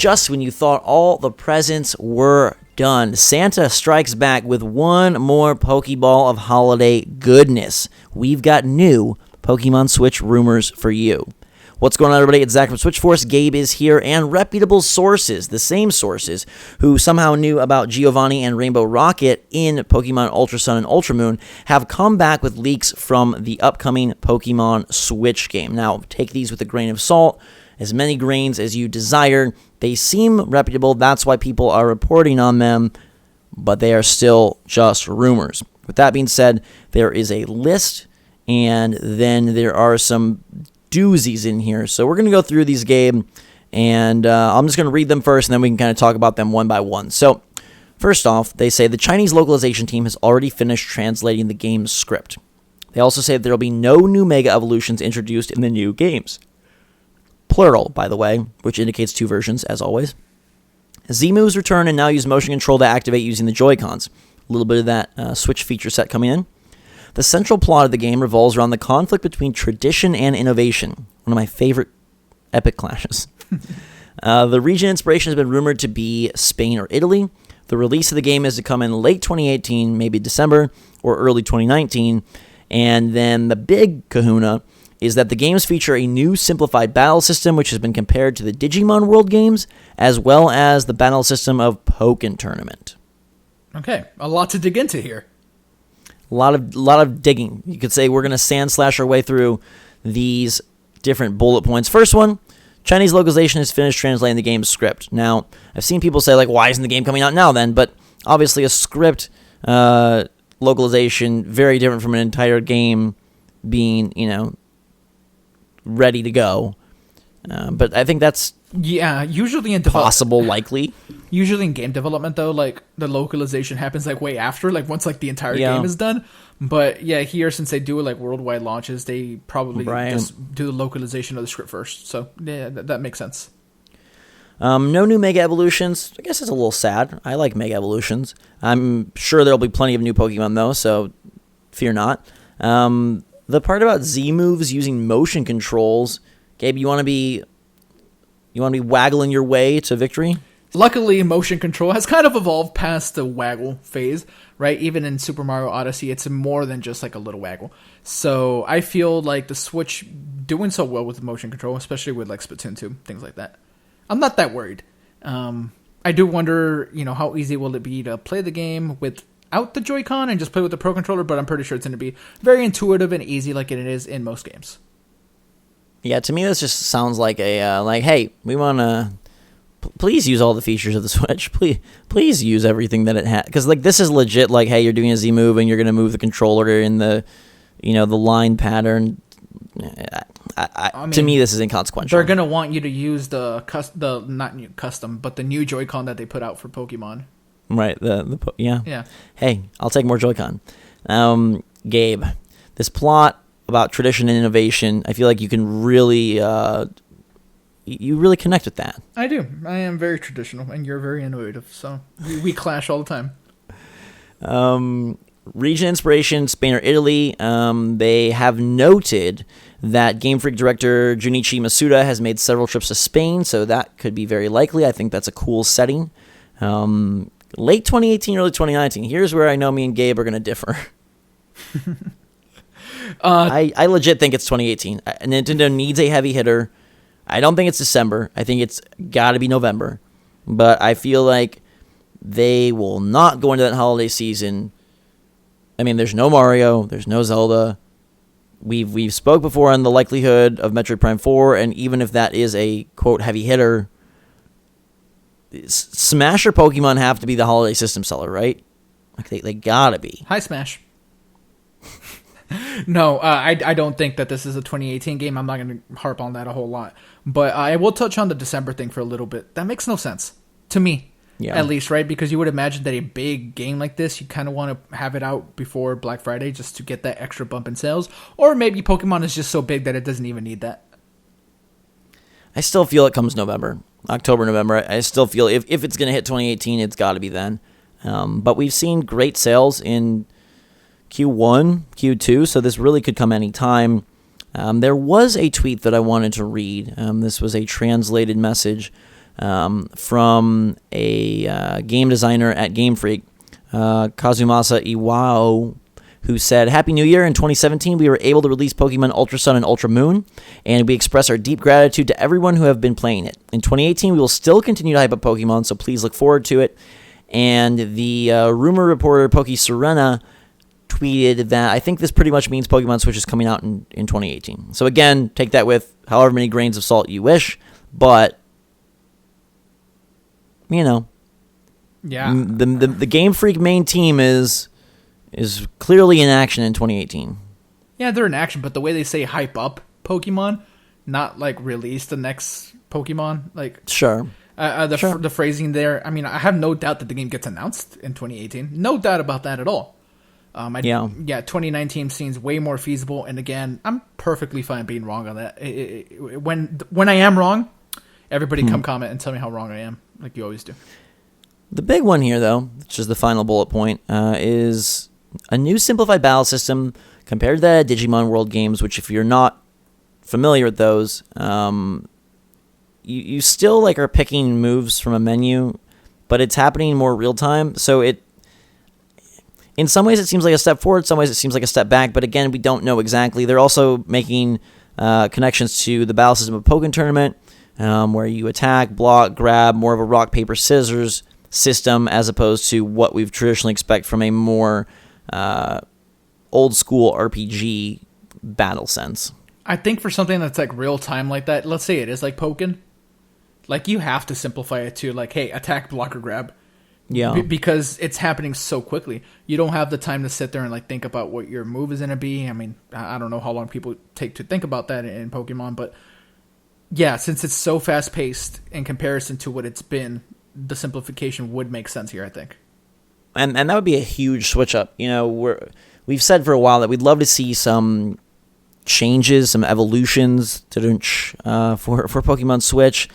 just when you thought all the presents were done, Santa strikes back with one more Pokeball of holiday goodness. We've got new Pokemon Switch rumors for you. What's going on, everybody? It's Zach from Switchforce. Gabe is here, and reputable sources, the same sources who somehow knew about Giovanni and Rainbow Rocket in Pokemon Ultra Sun and Ultra Moon, have come back with leaks from the upcoming Pokemon Switch game. Now, take these with a grain of salt, as many grains as you desire. They seem reputable, that's why people are reporting on them, but they are still just rumors. With that being said, there is a list, and then there are some doozies in here. So we're going to go through these, Gabe, and I'm just going to read them first, and then we can kind of talk about them one by one. So first off, they say the Chinese localization team has already finished translating the game's script. They also say that there will be no new Mega Evolutions introduced in the new games. Plural, by the way, which indicates two versions, as always. Z-moves return and now use motion control to activate using the Joy-Cons. A little bit of that Switch feature set coming in. The central plot of the game revolves around the conflict between tradition and innovation, one of my favorite epic clashes. The region inspiration has been rumored to be Spain or Italy. The release of the game is to come in late 2018, maybe December, or early 2019. And then the big kahuna is that the games feature a new simplified battle system, which has been compared to the Digimon World games, as well as the battle system of Pokken Tournament. Okay, a lot to dig into here. A lot of digging. You could say we're going to sand slash our way through these different bullet points. First one, Chinese localization has finished translating the game's script. Now, I've seen people say, like, why isn't the game coming out now then? But obviously a script localization, very different from an entire game being, ready to go. But I think that's usually in possible, likely. Usually in game development, though, like, the localization happens, like, way after, like, once, like, the entire game is done. But, yeah, here, since they do it, like, worldwide launches, they probably just do the localization of the script first. So, yeah, that makes sense. No new Mega Evolutions. I guess it's a little sad. I like Mega Evolutions. I'm sure there'll be plenty of new Pokemon, though, so fear not. The part about Z-moves using motion controls, Gabe, you want to be waggling your way to victory? Luckily, motion control has kind of evolved past the waggle phase, right? Even in Super Mario Odyssey, it's more than just like a little waggle. So I feel like the Switch doing so well with the motion control, especially with like Splatoon 2, things like that. I'm not that worried. I do wonder, how easy will it be to play the game without the Joy-Con and just play with the Pro Controller, but I'm pretty sure it's going to be very intuitive and easy like it is in most games. Yeah, to me this just sounds like a, hey, we want to... Please use all the features of the Switch. Please use everything that it has. Because, this is legit, hey, you're doing a Z move and you're going to move the controller in the, the line pattern. To me, this is inconsequential. They're going to want you to use the new Joy-Con that they put out for Pokemon. Right. Yeah. Hey, I'll take more Joy-Con. Gabe, this plot about tradition and innovation, I feel like you can really... You really connect with that. I do. I am very traditional, and you're very innovative, so we clash all the time. Region inspiration, Spain or Italy. They have noted that Game Freak director Junichi Masuda has made several trips to Spain, so that could be very likely. I think that's a cool setting. Late 2018, early 2019. Here's where I know me and Gabe are going to differ. I legit think it's 2018. Nintendo needs a heavy hitter. I don't think it's December. I think it's got to be November. But I feel like they will not go into that holiday season. I mean, there's no Mario. There's no Zelda. We've spoke before on the likelihood of Metroid Prime 4, and even if that is a, quote, heavy hitter, Smash or Pokemon have to be the holiday system seller, right? They got to be. Hi, Smash. No, I don't think that this is a 2018 game. I'm not going to harp on that a whole lot. But I will touch on the December thing for a little bit. That makes no sense. To me, at least, right? Because you would imagine that a big game like this, you kind of want to have it out before Black Friday just to get that extra bump in sales. Or maybe Pokemon is just so big that it doesn't even need that. I still feel it comes October, November. I still feel if it's going to hit 2018, it's got to be then. But we've seen great sales in Q1, Q2, so this really could come any time. There was a tweet that I wanted to read. This was a translated message from a game designer at Game Freak, Kazumasa Iwao, who said, "Happy New Year. In 2017, we were able to release Pokemon Ultra Sun and Ultra Moon, and we express our deep gratitude to everyone who have been playing it. In 2018, we will still continue to hype up Pokemon, so please look forward to it." And the rumor reporter, Poke Serena, tweeted that, "I think this pretty much means Pokemon Switch is coming out in 2018. So again, take that with however many grains of salt you wish, but, yeah, the Game Freak main team is clearly in action in 2018. Yeah, they're in action, but the way they say hype up Pokemon, not like release the next Pokemon, like sure. The phrasing there. I mean, I have no doubt that the game gets announced in 2018. No doubt about that at all. 2019 seems way more feasible, and again, I'm perfectly fine being wrong on that. When I am wrong, everybody come comment and tell me how wrong I am, like you always do. The big one here, though, which is the final bullet point, is a new simplified battle system compared to the Digimon World games, which if you're not familiar with those, you still like are picking moves from a menu, but it's happening more real time. So in some ways it seems like a step forward, some ways it seems like a step back, but again, we don't know exactly. They're also making connections to the battle system of Pokken Tournament, where you attack, block, grab, more of a rock, paper, scissors system as opposed to what we've traditionally expect from a more old school RPG battle sense. I think for something that's like real time like that, let's say it is like Pokken, like you have to simplify it to like, hey, attack, block, or grab. Yeah. Because it's happening so quickly. You don't have the time to sit there and like think about what your move is going to be. I mean, I don't know how long people take to think about that in Pokemon, but yeah, since it's so fast paced in comparison to what it's been, the simplification would make sense here, I think. And that would be a huge switch up. You know, we've said for a while that we'd love to see some changes, some evolutions for Pokemon Switch.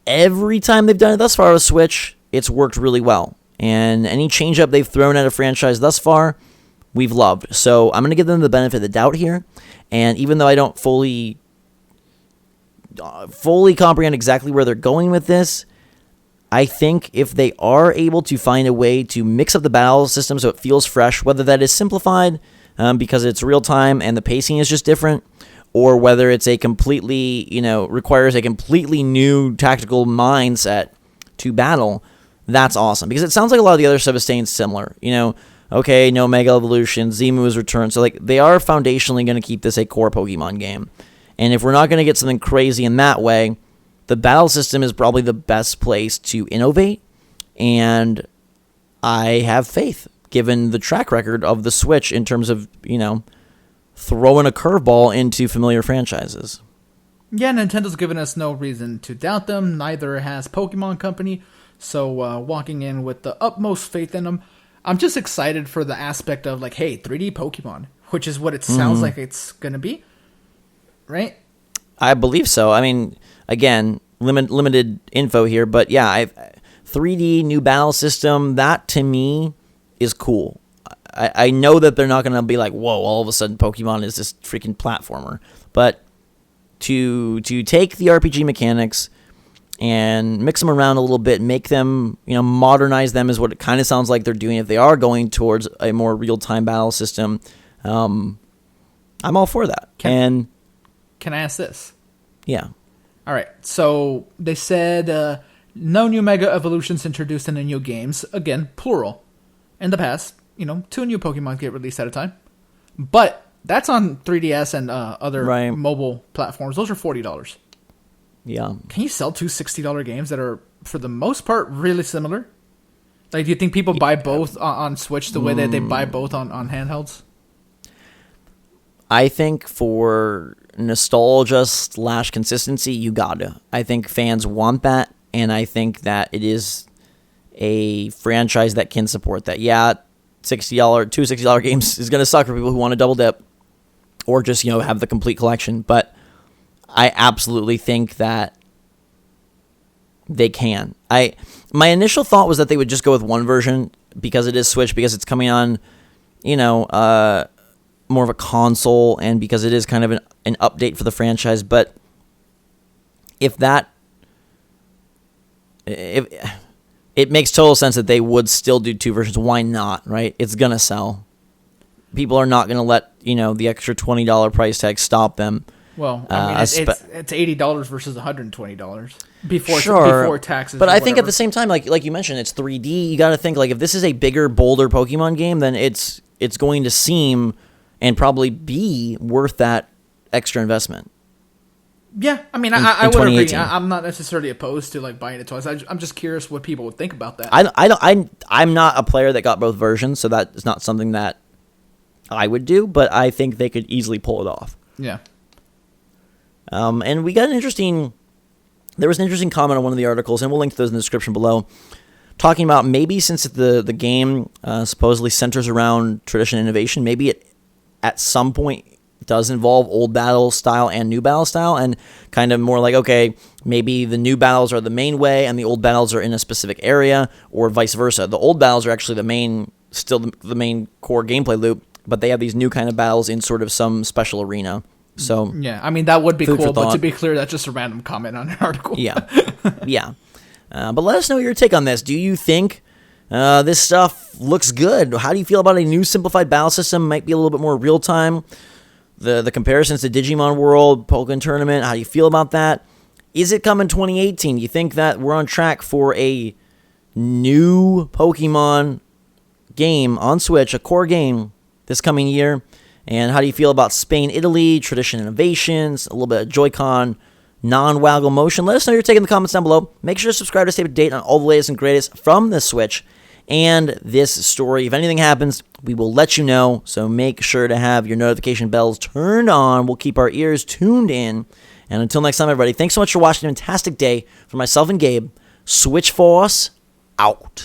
Every time they've done it thus far with Switch, it's worked really well. And any change up they've thrown at a franchise thus far, we've loved. So I'm going to give them the benefit of the doubt here. And even though I don't fully comprehend exactly where they're going with this, I think if they are able to find a way to mix up the battle system so it feels fresh, whether that is simplified because it's real time and the pacing is just different, or whether it's a completely, requires a completely new tactical mindset to battle, that's awesome. Because it sounds like a lot of the other stuff is staying similar. Okay, no Mega Evolution, Z-Moves return. So like they are foundationally going to keep this a core Pokemon game. And if we're not going to get something crazy in that way, the battle system is probably the best place to innovate, and I have faith, given the track record of the Switch in terms of, throwing a curveball into familiar franchises. Yeah, Nintendo's given us no reason to doubt them. Neither has Pokemon Company, so walking in with the utmost faith in them. I'm just excited for the aspect of, like, hey, 3D Pokemon, which is what it sounds like it's going to be, right? I believe so. I mean, again, limited info here, but yeah, 3D new battle system, that to me is cool. I know that they're not going to be like, whoa, all of a sudden Pokemon is this freaking platformer, but to take the RPG mechanics and mix them around a little bit, make them, modernize them is what it kind of sounds like they're doing if they are going towards a more real-time battle system. I'm all for that. Can I ask this? Yeah. All right, so they said no new Mega Evolutions introduced in the new games. Again, plural. In the past, 2 new Pokemon get released at a time. But that's on 3DS and other mobile platforms. Those are $40. Yeah. Can you sell 2 $60 games that are, for the most part, really similar? Like, do you think people buy both on Switch the way that they buy both on handhelds? I think for nostalgia / consistency, you gotta. I think fans want that, and I think that it is a franchise that can support that. Yeah, two $60 games is gonna suck for people who want to double dip or just have the complete collection. But I absolutely think that they can. My initial thought was that they would just go with one version because it is Switch, because it's coming on, more of a console, and because it is kind of an update for the franchise. But if that it makes total sense that they would still do 2 versions. Why not, right? It's going to sell. People are not going to let, the extra $20 price tag stop them. Well, it's $80 versus $120 before taxes. But I think at the same time, like you mentioned, it's 3D. You got to think, like, if this is a bigger, bolder Pokemon game, then it's going to seem and probably be worth that extra investment. Yeah, I mean, I would agree. I'm not necessarily opposed to like buying it twice. I'm just curious what people would think about that. I'm not a player that got both versions, so that is not something that I would do. But I think they could easily pull it off. Yeah. And we got there was an interesting comment on one of the articles, and we'll link to those in the description below, talking about maybe since the game supposedly centers around tradition and innovation, maybe it at some point does involve old battle style and new battle style, and kind of more like, okay, maybe the new battles are the main way and the old battles are in a specific area, or vice versa. The old battles are actually the main core gameplay loop, but they have these new kind of battles in sort of some special arena. So yeah, I mean, that would be cool, but to be clear, that's just a random comment on an article. Yeah. But let us know your take on this. Do you think this stuff looks good? How do you feel about a new simplified battle system? Might be a little bit more real time. The comparisons to Digimon World, Pokemon Tournament, how do you feel about that? Is it coming 2018? You think that we're on track for a new Pokemon game on Switch, a core game this coming year? And how do you feel about Spain, Italy, tradition innovations, a little bit of Joy-Con, non-waggle motion? Let us know your take in the comments down below. Make sure to subscribe to stay up to date on all the latest and greatest from the Switch and this story. If anything happens, we will let you know. So make sure to have your notification bells turned on. We'll keep our ears tuned in. And until next time, everybody, thanks so much for watching. A fantastic day. For myself and Gabe, Switch Force out.